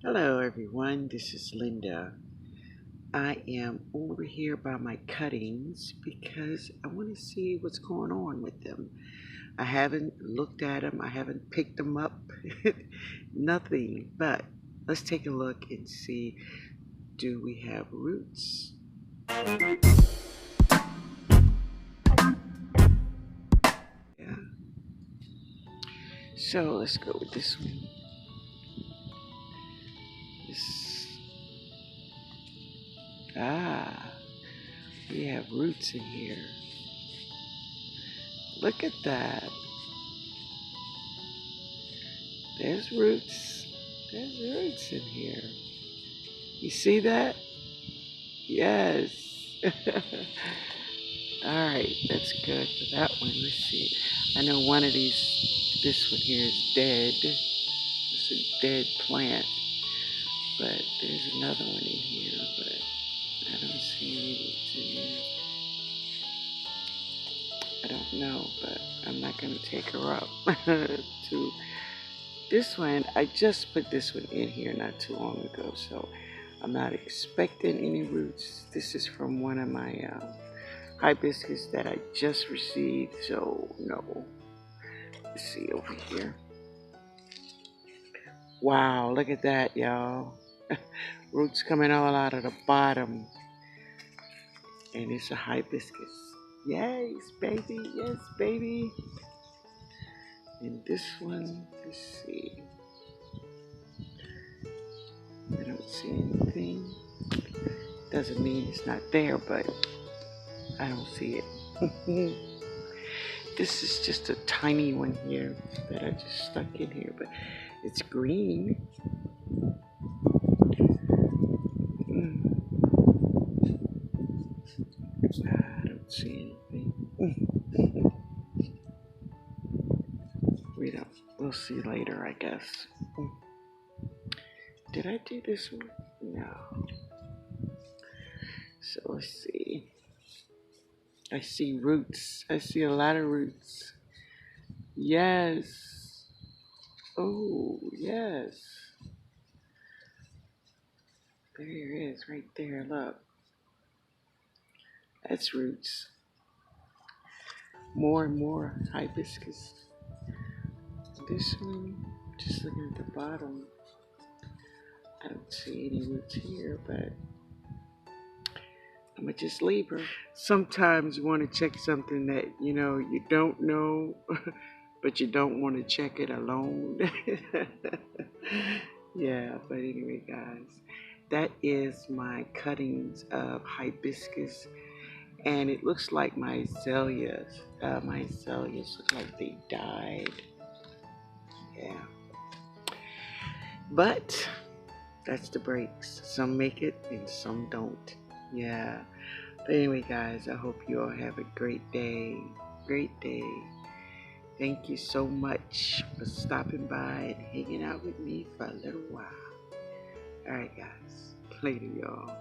Hello everyone, this is Linda. I am over here by my cuttings because I want to see what's going on with them. I haven't looked at them, I haven't picked them up, nothing, but let's take a look and see, do we have roots? Yeah. So let's go with this one. We have roots in here. Look at that. There's roots. There's roots in here. You see that? Yes. Alright, that's good for that one. Let's see. I know one of these, this one here is dead. It's a dead plant. But there's another one in here, but I don't see any roots in here. I don't know, but I'm not going to take her up to this one. I just put this one in here not too long ago, so I'm not expecting any roots. This is from one of my hibiscus that I just received, so no. Let's see over here. Wow, look at that, y'all. Roots coming all out of the bottom. And it's a hibiscus. Yes, baby. Yes, baby. And this one, let's see. I don't see anything. Doesn't mean it's not there, but I don't see it. This is just a tiny one here that I just stuck in here, but it's green. I don't see anything. We'll see later, I guess. Did I do this one? No. So let's see. I see roots. I see a lot of roots. Yes. Oh, yes. There it is, right there. Look. That's roots. More and more hibiscus. This one, just looking at the bottom, I don't see any roots here, but I'm gonna just leave her. Sometimes you want to check something that you don't know, but you don't want to check it alone. Yeah, but anyway, guys, that is my cuttings of hibiscus, and it looks like my azaleas. My azaleas look like they died. Yeah, but that's the breaks. Some make it and some don't. Yeah. But anyway, guys, I hope you all have a great day. Great day. Thank you so much for stopping by and hanging out with me for a little while. All right, guys. Later, y'all.